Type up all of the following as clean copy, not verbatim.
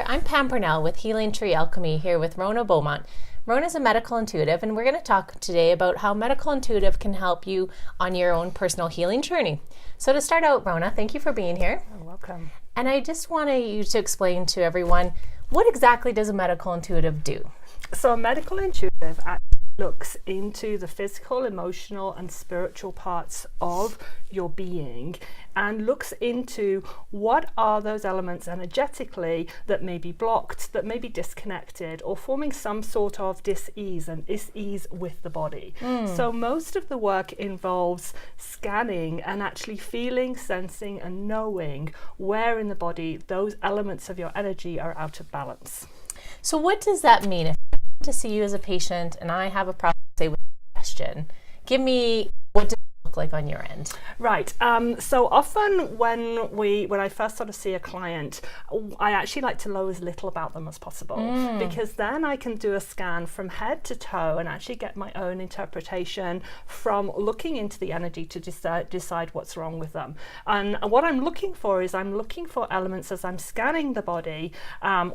I'm Pam Purnell with Healing Tree Alchemy here with Rhona Beaumont. Rhona is a medical intuitive, and we're going to talk today about how medical intuitive can help you on your own personal healing journey. So to start out, Rhona, thank you for being here. You're welcome. And I just wanted you to explain to everyone, what exactly does a medical intuitive do? So a medical intuitive actually looks into the physical, emotional and spiritual parts of your being and looks into what are those elements energetically that may be blocked, that may be disconnected or forming some sort of dis-ease and dis-ease with the body. So most of the work involves scanning and actually feeling, sensing and knowing where in the body those elements of your energy are out of balance. So what does that mean? If I come to see you as a patient and I have a problem, say, with a question, give me, what does it look like on your end? Right. So often when I first sort of see a client, I actually like to know as little about them as possible, because then I can do a scan from head to toe and actually get my own interpretation from looking into the energy to decide what's wrong with them. And what I'm looking for is I'm looking for elements as I'm scanning the body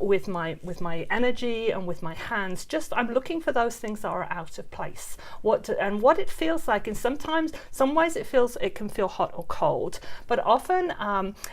with my energy and with my hands. Just I'm looking for those things that are out of place. What it feels like, and sometimes some ways it can feel hot or cold, but often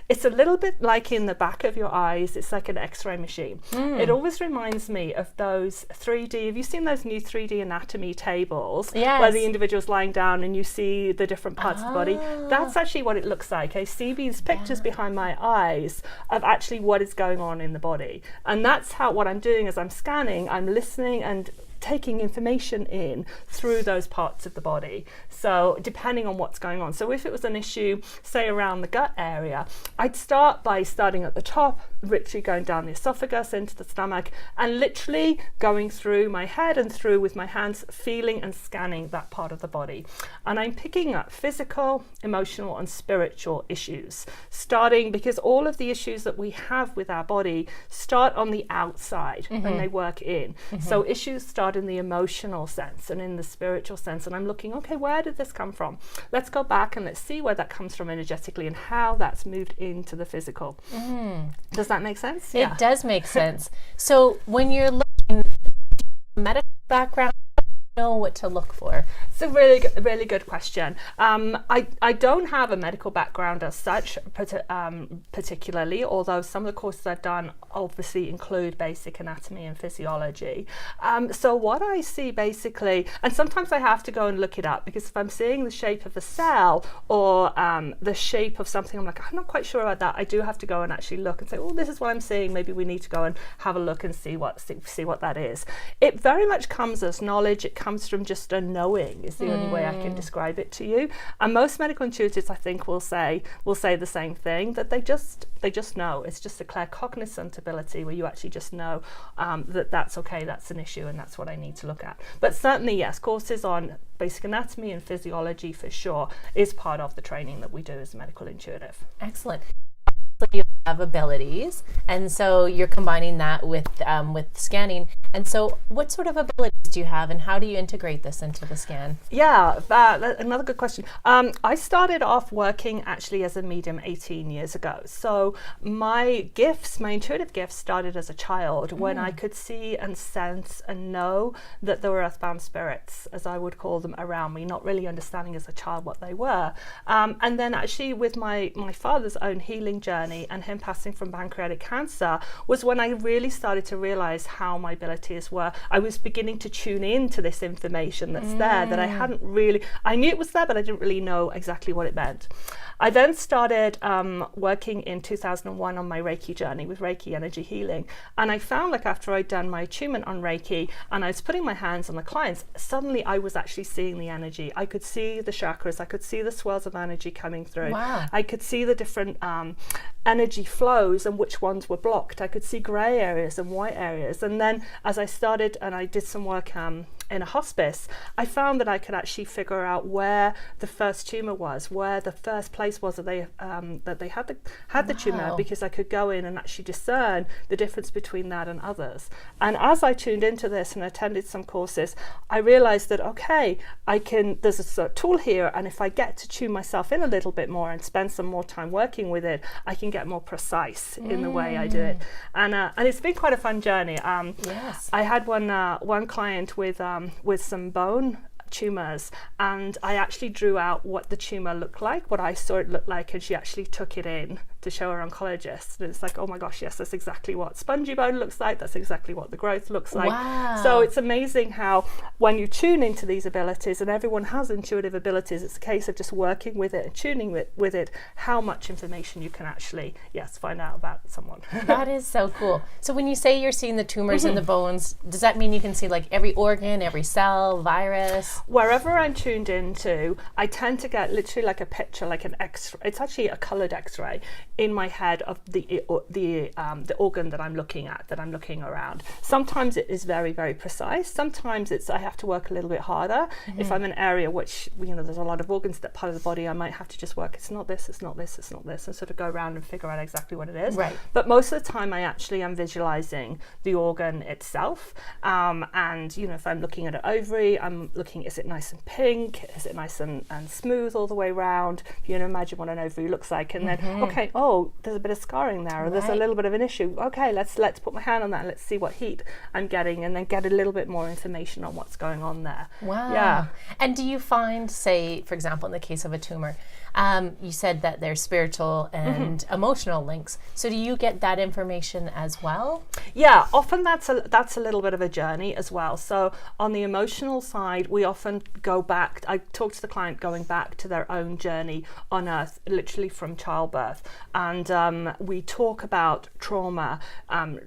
it's a little bit like in the back of your eyes. It's like an X-ray machine. It always reminds me of those 3D. Have you seen those new 3D anatomy tables? Yes. Where the individual's lying down and you see the different parts of the body? That's actually what it looks like. I see these pictures behind my eyes of actually what is going on in the body, and that's what I'm doing as I'm scanning. I'm listening and taking information in through those parts of the body. So depending on what's going on. So if it was an issue, say around the gut area, I'd start by starting at the top, literally going down the esophagus into the stomach, and literally going through my head and through with my hands, feeling and scanning that part of the body. And I'm picking up physical, emotional and spiritual issues, starting because all of the issues that we have with our body start on the outside and they work in. So issues start in the emotional sense and in the spiritual sense, and I'm looking, okay, where did this come from? Let's go back and let's see where that comes from energetically and how that's moved into the physical. Does that make sense? It does make sense. So when you're looking at medical background, know what to look for? It's a really good question. I don't have a medical background as such, particularly, although some of the courses I've done obviously include basic anatomy and physiology. So what I see basically, and sometimes I have to go and look it up, because if I'm seeing the shape of a cell or the shape of something, I'm like, I'm not quite sure about that. I do have to go and actually look and say, oh, this is what I'm seeing. Maybe we need to go and have a look and see what that is. It very much comes as knowledge. It comes from just a knowing is the only way I can describe it to you. And most medical intuitives, I think, will say the same thing, that they just know. It's just a claircognizant ability where you actually just know that's okay, that's an issue, and that's what I need to look at. But certainly, yes, courses on basic anatomy and physiology for sure is part of the training that we do as a medical intuitive. Excellent. You have abilities, and so you're combining that with scanning. And so what sort of abilities do you have, and how do you integrate this into the scan? Yeah, another good question. I started off working actually as a medium 18 years ago. So my intuitive gifts started as a child when I could see and sense and know that there were earthbound spirits, as I would call them, around me, not really understanding as a child what they were. And then actually with my father's own healing journey and him passing from pancreatic cancer was when I really started to realize how my abilities were. I was beginning to tune in to this information that's there that I knew it was there, but I didn't really know exactly what it meant. I then started working in 2001 on my Reiki journey with Reiki energy healing, and I found, like, after I'd done my attunement on Reiki and I was putting my hands on the clients, suddenly I was actually seeing the energy. I could see the chakras, I could see the swirls of energy coming through. Wow. I could see the different energy flows and which ones were blocked. I could see grey areas and white areas. And then as I started and I did some work in a hospice, I found that I could actually figure out where the first tumor was, where the first place was that they had the tumor, because I could go in and actually discern the difference between that and others. And as I tuned into this and attended some courses, I realized that, okay, there's a sort of tool here, and if I get to tune myself in a little bit more and spend some more time working with it, I can get more precise in the way I do it. And it's been quite a fun journey. Yes. I had one client with some bone tumors, and I actually drew out what the tumor looked like, what I saw it look like, and she actually took it in to show her oncologist. And it's like, oh my gosh, yes, that's exactly what spongy bone looks like, that's exactly what the growth looks like. Wow. So it's amazing how when you tune into these abilities, and everyone has intuitive abilities, it's a case of just working with it and tuning with it, how much information you can actually find out about someone. That is so cool. So when you say you're seeing the tumors in the bones, does that mean you can see like every organ, every cell, virus? Wherever I'm tuned into, I tend to get literally like a picture, like an X-ray. It's actually a coloured X-ray in my head of the organ that I'm looking at, that I'm looking around. Sometimes it is very, very precise. Sometimes I have to work a little bit harder. If I'm in an area which, there's a lot of organs, that part of the body, I might have to just work, it's not this, it's not this, it's not this, and sort of go around and figure out exactly what it is. Right. But most of the time I actually am visualizing the organ itself. And, if I'm looking at an ovary, I'm looking, is it nice and pink? Is it nice and smooth all the way around? Imagine what an ovary looks like. And then, okay, there's a bit of scarring there, or there's a little bit of an issue. Okay, let's put my hand on that and let's see what heat I'm getting, and then get a little bit more information on what's going on there. Wow. Yeah. And do you find, say, for example, in the case of a tumor, you said that there's spiritual and emotional links. So do you get that information as well? Yeah, often that's a little bit of a journey as well. So on the emotional side, we often go back. I talk to the client going back to their own journey on Earth, literally from childbirth, and we talk about trauma,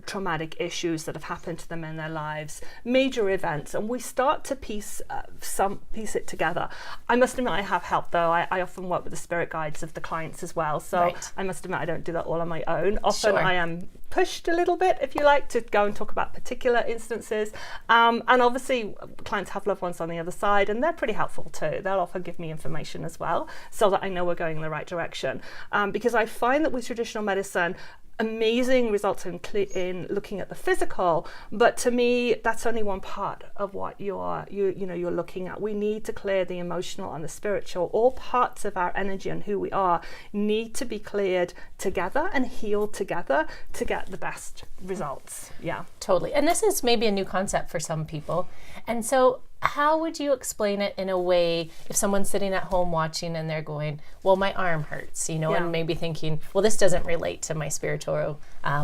traumatic issues that have happened to them in their lives, major events, and we start to piece it together. I must admit, I have help though. I often work with the spirit guides of the clients as well, so I must admit I don't do that all on my own. Often I am pushed a little bit, if you like, to go and talk about particular instances, and obviously clients have loved ones on the other side, and they're pretty helpful too. They'll often give me information as well, so that I know we're going in the right direction, because I find that with traditional medicine, amazing results in looking at the physical, but to me that's only one part of what you're looking at. We need to clear the emotional and the spiritual. All parts of our energy and who we are need to be cleared together and healed together to get the best results. Yeah, totally. And this is maybe a new concept for some people, and so how would you explain it in a way if someone's sitting at home watching and they're going, well, my arm hurts, and maybe thinking, well, this doesn't relate to my spiritual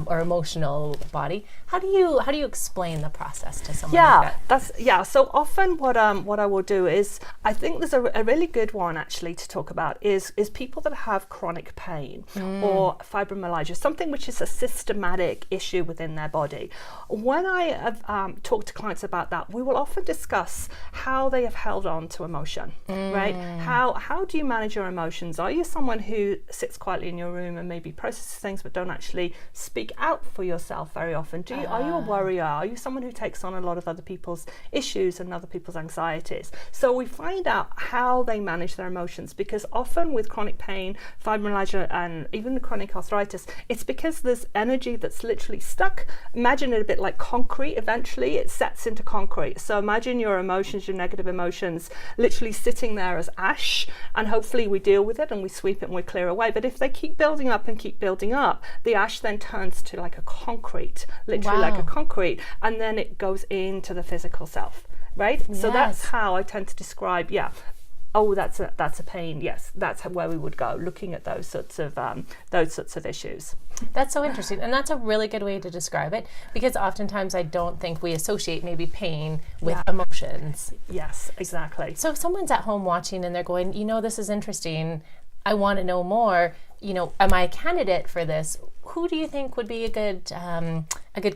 or emotional body. How do you explain the process to someone like that? So often what I will do is, I think there's a really good one actually to talk about is people that have chronic pain or fibromyalgia, something which is a systematic issue within their body. When I have talked to clients about that, we will often discuss how they have held on to emotion, right? How do you manage your emotions? Are you someone who sits quietly in your room and maybe processes things but don't actually speak out for yourself very often? Are you a worrier? Are you someone who takes on a lot of other people's issues and other people's anxieties? So we find out how they manage their emotions, because often with chronic pain, fibromyalgia, and even chronic arthritis, it's because there's energy that's literally stuck. Imagine it a bit like concrete. Eventually it sets into concrete. So imagine your emotions, your negative emotions, literally sitting there as ash, and hopefully we deal with it and we sweep it and we clear away. But if they keep building up and keep building up, the ash then turns to like a concrete, literally like a concrete, and then it goes into the physical self, right? Yes. So that's how I tend to describe, that's a pain. Yes, that's where we would go, looking at those sorts of issues. That's so interesting, and that's a really good way to describe it, because oftentimes I don't think we associate maybe pain with emotions. Yes, exactly. So if someone's at home watching and they're going, this is interesting, I want to know more, am I a candidate for this? Who do you think would be a good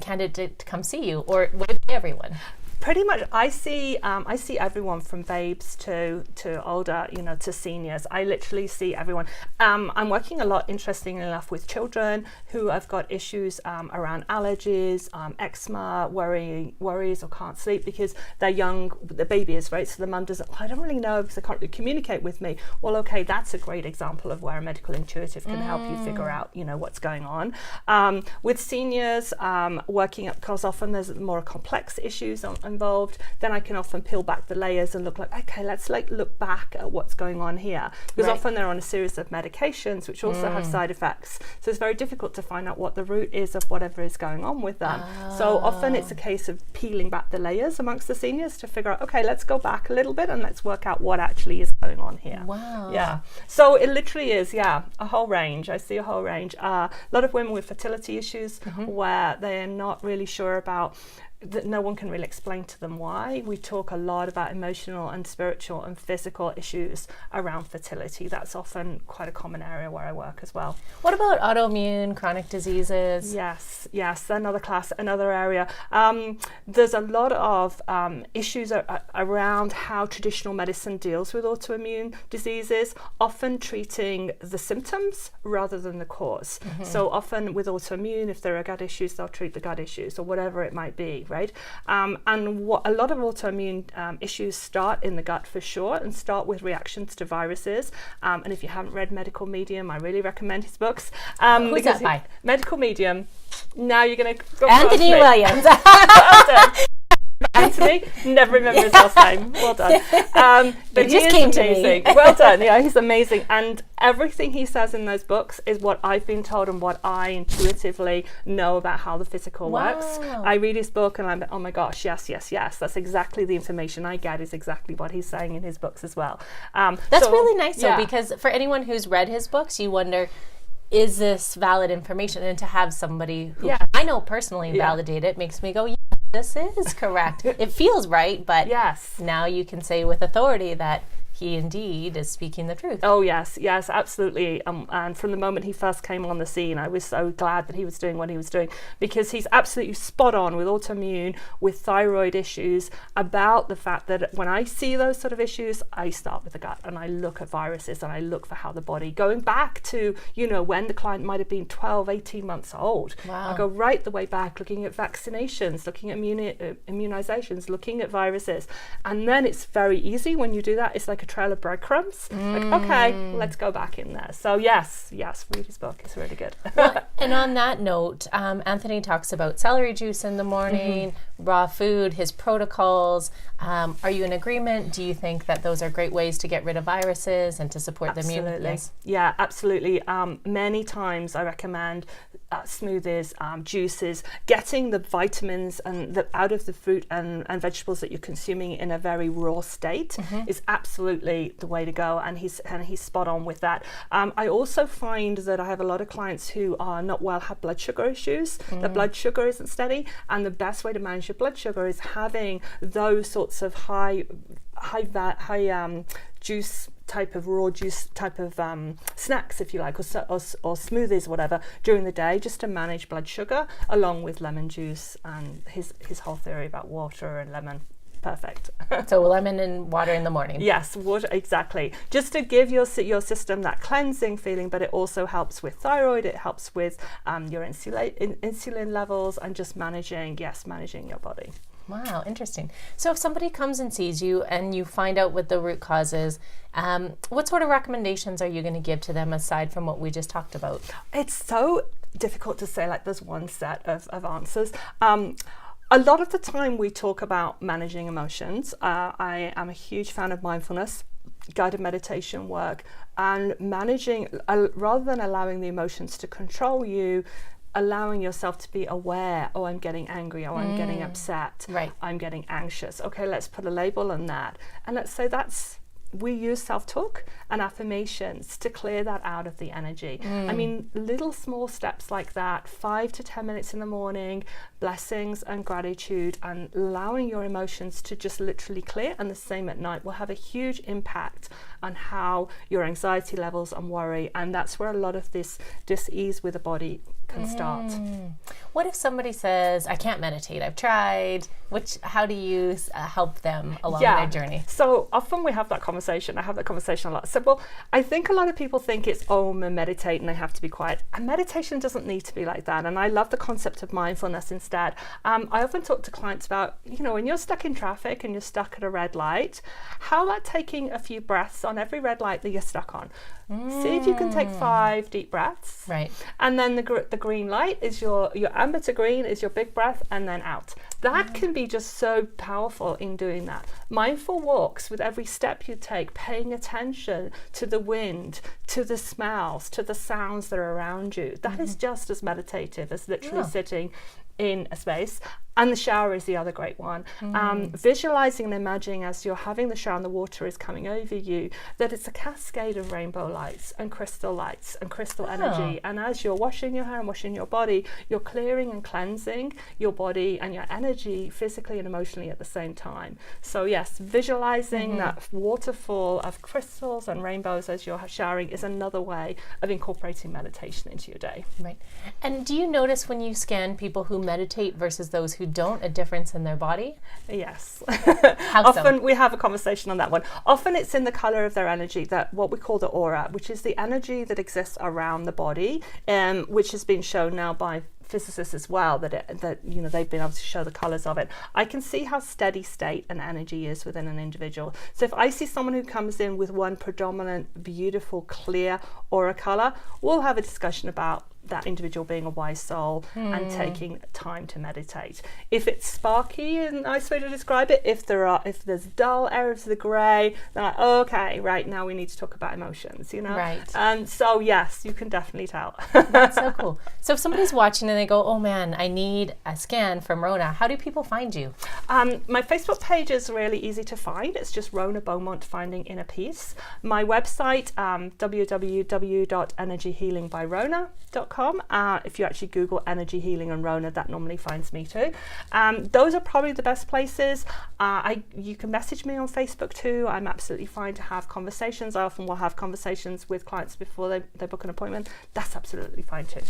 candidate to come see you, or would it be everyone? Pretty much, I see everyone from babes to older, to seniors. I literally see everyone. I'm working a lot, interestingly enough, with children who have got issues around allergies, eczema, worries, or can't sleep because they're young. The baby is, right? So the mum doesn't. I don't really know because they can't really communicate with me. Well, okay, that's a great example of where a medical intuitive can help you figure out, what's going on. With seniors, working up, because often there's more complex issues involved, then I can often peel back the layers and look like, okay, let's look back at what's going on here. Because often they're on a series of medications which also have side effects. So it's very difficult to find out what the root is of whatever is going on with them. So often it's a case of peeling back the layers amongst the seniors to figure out, okay, let's go back a little bit and let's work out what actually is going on here. Wow. Yeah. So it literally is, a whole range. I see a whole range. A lot of women with fertility issues where they're not really sure about, that no one can really explain to them why. We talk a lot about emotional and spiritual and physical issues around fertility. That's often quite a common area where I work as well. What about autoimmune, chronic diseases? Yes, another area. There's a lot of issues around how traditional medicine deals with autoimmune diseases, often treating the symptoms rather than the cause. So often with autoimmune, if there are gut issues, they'll treat the gut issues or whatever it might be. Right, and what a lot of autoimmune issues start in the gut for sure, and start with reactions to viruses. And if you haven't read Medical Medium, I really recommend his books. Who's that by? Medical Medium. Now you're going to go Anthony Williams. Anthony, never remember his last name. Well done. But he just came amazing. To me. Well done. Yeah, he's amazing. And everything he says in those books is what I've been told and what I intuitively know about how the physical works. I read his book and I'm, oh my gosh, yes. That's exactly the information I get, is exactly what he's saying in his books as well. That's really nice though, because for anyone who's read his books, you wonder, is this valid information? And to have somebody who I know personally validate it makes me go, yeah, this is correct. It feels right, but now you can say with authority that he indeed is speaking the truth. Oh yes, absolutely. And from the moment he first came on the scene, I was so glad that he was doing what he was doing, because he's absolutely spot on with autoimmune, with thyroid issues, about the fact that when I see those sort of issues, I start with the gut and I look at viruses and I look for how the body, going back to, when the client might have been 12, 18 months old. Wow. I go right the way back, looking at vaccinations, looking at immunizations, looking at viruses. And then it's very easy when you do that. It's like a trail of breadcrumbs. Like, okay, let's go back in there. So yes, read his book. It's really good. Well, and on that note, Anthony talks about celery juice in the morning, raw food, his protocols. Are you in agreement? Do you think that those are great ways to get rid of viruses and to support the immune? Yes. Yeah, absolutely. Many times I recommend smoothies, juices, getting the vitamins and out of the fruit and vegetables that you're consuming in a very raw state is absolutely the way to go, and he's spot on with that. I also find that I have a lot of clients who are not well, have blood sugar issues. The blood sugar isn't steady, and the best way to manage your blood sugar is having those sorts of high juice type of raw juice type of snacks, if you like, or smoothies, whatever, during the day, just to manage blood sugar, along with lemon juice and his whole theory about water and lemon. Perfect. So lemon and water in the morning. Yes, water, exactly. Just to give your system that cleansing feeling, but it also helps with thyroid. It helps with your insulin levels, and just managing your body. Wow, interesting. So if somebody comes and sees you and you find out what the root cause is, what sort of recommendations are you going to give to them aside from what we just talked about? It's so difficult to say like there's one set of answers. A lot of the time we talk about managing emotions. I am a huge fan of mindfulness, guided meditation work, and managing, rather than allowing the emotions to control you, allowing yourself to be aware, I'm getting angry, I'm getting upset, I'm getting anxious. Okay, let's put a label on that. And let's say we use self-talk and affirmations to clear that out of the energy. I mean, little small steps like that, 5 to 10 minutes in the morning, blessings and gratitude, and allowing your emotions to just literally clear, and the same at night, will have a huge impact on how your anxiety levels and worry, and that's where a lot of this dis-ease with the body can start. What if somebody says, I can't meditate, I've tried? How do you help them along their journey? So often we have that conversation. I have that conversation a lot. So, well, I think a lot of people think it's, I'm a meditate and they have to be quiet. And meditation doesn't need to be like that. And I love the concept of mindfulness instead. I often talk to clients about, when you're stuck in traffic and you're stuck at a red light, how about taking a few breaths on every red light that you're stuck on? See if you can take 5 deep breaths. Right. And then the green light is your amber to green is your big breath, and then out. That can be just so powerful in doing that. Mindful walks with every step you take, paying attention to the wind, to the smells, to the sounds that are around you. That is just as meditative as literally sitting in a space. And the shower is the other great one. Visualizing and imagining as you're having the shower and the water is coming over you, that it's a cascade of rainbow lights and crystal energy. And as you're washing your hair and washing your body, you're clearing and cleansing your body and your energy physically and emotionally at the same time. So yes, visualizing that waterfall of crystals and rainbows as you're showering is another way of incorporating meditation into your day. Right. And do you notice when you scan people who meditate versus those who don't, a difference in their body? Yes. How Often so? we have a conversation on that one. Often it's in the color of their energy, that what we call the aura, which is the energy that exists around the body, which has been shown now by physicists as well, that they've been able to show the colors of it. I can see how steady state an energy is within an individual. So if I see someone who comes in with one predominant, beautiful, clear aura color, we'll have a discussion about that individual being a wise soul and taking time to meditate. If it's sparky, and nice way to describe it, if there's dull areas of the grey, then like, okay, right, now we need to talk about emotions, Right. And so yes, you can definitely tell. That's so cool. So if somebody's watching and they go, oh man, I need a scan from Rhona, how do people find you? My Facebook page is really easy to find. It's just Rhona Beaumont, Finding Inner Peace. My website, www.energyhealingbyrona.com. If you actually Google energy healing and Rhona, that normally finds me too. Those are probably the best places. You can message me on Facebook too. I'm absolutely fine to have conversations. I often will have conversations with clients before they book an appointment. That's absolutely fine too.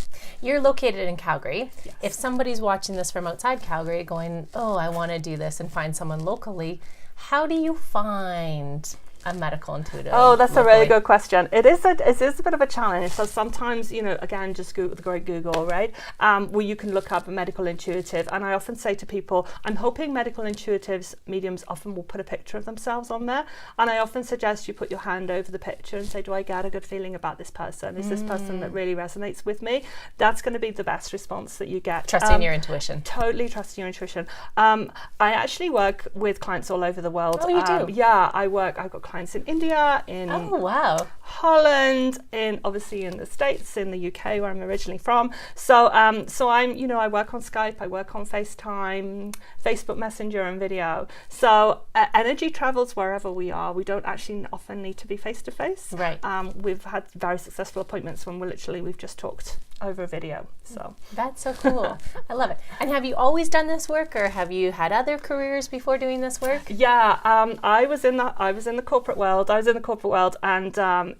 You're located in Calgary. Yes. If somebody's watching this from outside Calgary going, oh, I want to do this and find someone locally, how do you find a medical intuitive? Oh, that's locally? a really good question. It is a bit of a challenge. So sometimes, again, just Google the great Google, right? Where you can look up a medical intuitive. And I often say to people, I'm hoping medical intuitives, mediums often will put a picture of themselves on there. And I often suggest you put your hand over the picture and say, do I get a good feeling about this person? Is this person that really resonates with me? That's going to be the best response that you get. Trusting your intuition. Totally trusting your intuition. I actually work with clients all over the world. Oh, you do? Yeah, I've got clients in India, in Holland, obviously in the States, in the UK where I'm originally from. So I work on Skype, I work on FaceTime, Facebook Messenger and video. So energy travels wherever we are. We don't actually often need to be face to face. Right. We've had very successful appointments when we've just talked over video. So that's so cool. I love it. And have you always done this work, or have you had other careers before doing this work? Yeah, I was in the corporate world. And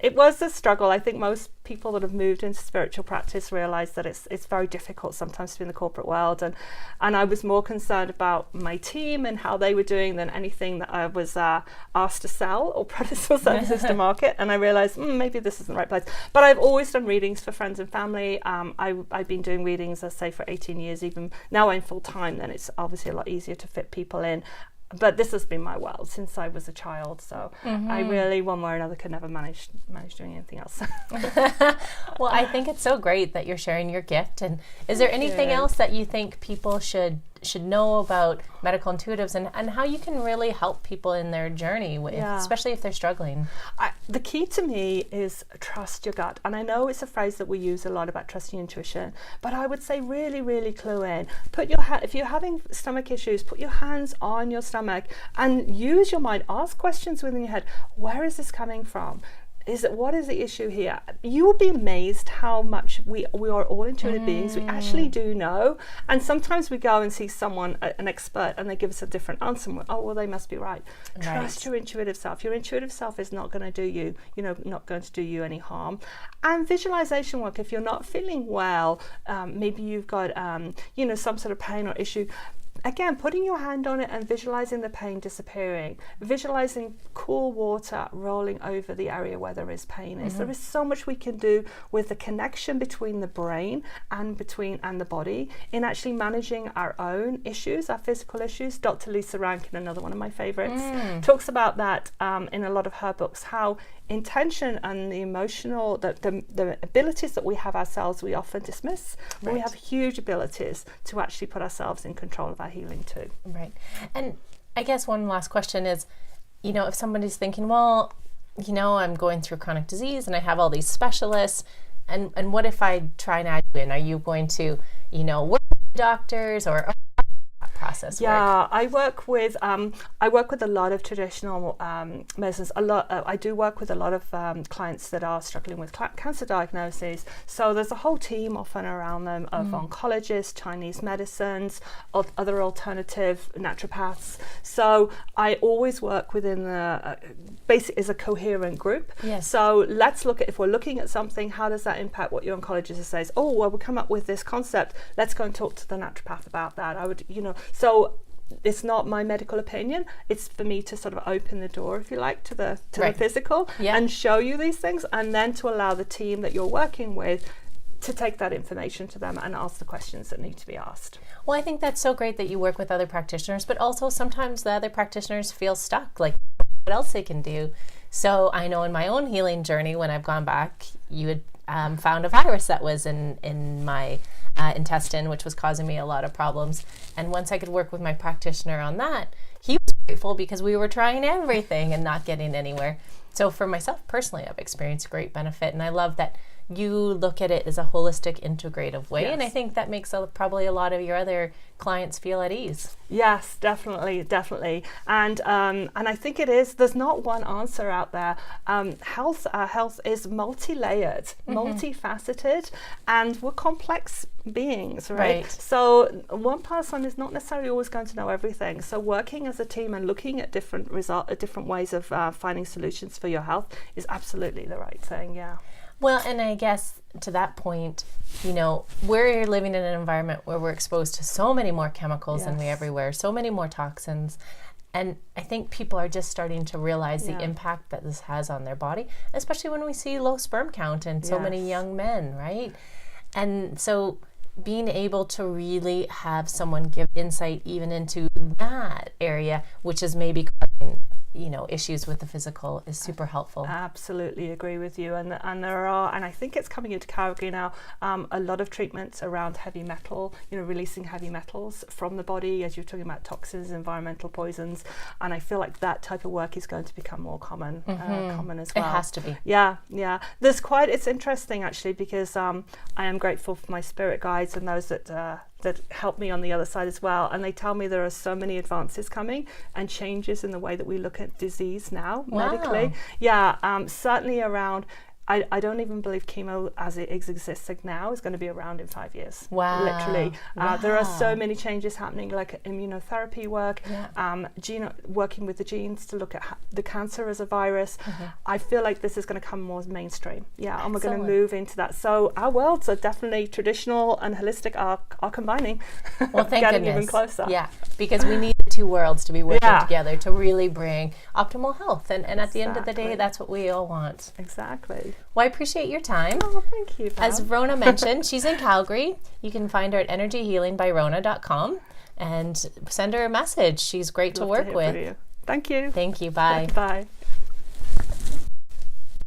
it was a struggle. I think most people that have moved into spiritual practice realize that it's very difficult sometimes to be in the corporate world, and I was more concerned about my team and how they were doing than anything that I was asked to sell or produce or services to market. And I realized maybe this isn't the right place. But I've always done readings for friends and family. I've been doing readings, let's say, for 18 years. Even now I'm full time, then it's obviously a lot easier to fit people in. But this has been my world since I was a child, so I really, one way or another, could never manage doing anything else. Well, I think it's so great that you're sharing your gift. And is there anything else that you think people should know about medical intuitives and how you can really help people in their journey, especially if they're struggling? The key to me is trust your gut. And I know it's a phrase that we use a lot about trusting your intuition, but I would say really, really clue in. If you're having stomach issues, put your hands on your stomach and use your mind. Ask questions within your head. Where is this coming from? what is the issue here? You will be amazed how much we are all intuitive beings. We actually do know. And sometimes we go and see someone, an expert, and they give us a different answer. And we're, oh, well, they must be right. Trust your intuitive self. Your intuitive self is not going to do you, not going to do you any harm. And visualization work, if you're not feeling well, maybe you've got, some sort of pain or issue, again, putting your hand on it and visualizing the pain disappearing, visualizing cool water rolling over the area where there is pain. There is so much we can do with the connection between the brain and the body in actually managing our own issues, our physical issues. Dr. Lisa Rankin, another one of my favorites, talks about that in a lot of her books, how intention and the emotional, the abilities that we have ourselves, we often dismiss. But we have huge abilities to actually put ourselves in control of our healing too. Right. And I guess one last question is, if somebody's thinking, well, I'm going through chronic disease and I have all these specialists, and what if I try and add you in? Are you going to, work with doctors or process? Yeah, I work with a lot of traditional medicines. I do work with a lot of clients that are struggling with cancer diagnoses. So there's a whole team often around them of oncologists, Chinese medicines, other alternative naturopaths. So I always work within the basic is a coherent group. Yes. So let's look at, if we're looking at something, how does that impact what your oncologist says? Oh, well, we come up with this concept. Let's go and talk to the naturopath about that. I would, so it's not my medical opinion. It's for me to sort of open the door, if you like, to the physical and show you these things, and then to allow the team that you're working with to take that information to them and ask the questions that need to be asked. Well, I think that's so great that you work with other practitioners, but also sometimes the other practitioners feel stuck, like what else they can do. So I know in my own healing journey, when I've gone back, you had found a virus that was in my intestine, which was causing me a lot of problems. And once I could work with my practitioner on that, he was grateful because we were trying everything and not getting anywhere. So for myself personally, I've experienced great benefit, and I love that you look at it as a holistic, integrative way. Yes. And I think that makes probably a lot of your other clients feel at ease. Yes, definitely. And I think it is, there's not one answer out there. Our health is multi-layered, multifaceted, and we're complex beings, right? So one person is not necessarily always going to know everything. So working as a team and looking at different ways of finding solutions for your health is absolutely the right thing, yeah. Well, and I guess to that point, we're living in an environment where we're exposed to so many more chemicals than we everywhere, so many more toxins. And I think people are just starting to realize the impact that this has on their body, especially when we see low sperm count in so many young men, right? And so being able to really have someone give insight even into that area, which is maybe causing issues with the physical, is super helpful. Absolutely agree with you. And there are, and I think it's coming into Calgary now, a lot of treatments around heavy metal, releasing heavy metals from the body, as you're talking about toxins, environmental poisons. And I feel like that type of work is going to become more common as well. It has to be. Yeah. It's interesting actually, because I am grateful for my spirit guides and those that help me on the other side as well, and they tell me there are so many advances coming and changes in the way that we look at disease now medically. Certainly around, I don't even believe chemo as it exists now is going to be around in 5 years. Wow. Literally. There are so many changes happening, like immunotherapy work, working with the genes to look at the cancer as a virus. I feel like this is going to come more mainstream. Yeah, and we're going to move into that. So our worlds are definitely traditional and holistic are combining. Well, thank getting goodness. even closer. Yeah, because we need the two worlds to be working together to really bring optimal health. And at the end of the day, that's what we all want. Exactly. Well, I appreciate your time. Oh, thank you, Pam. As Rhona mentioned, she's in Calgary. You can find her at energyhealingbyrhona.com and send her a message. She's great to work with. Thank you. Thank you. Bye. Bye.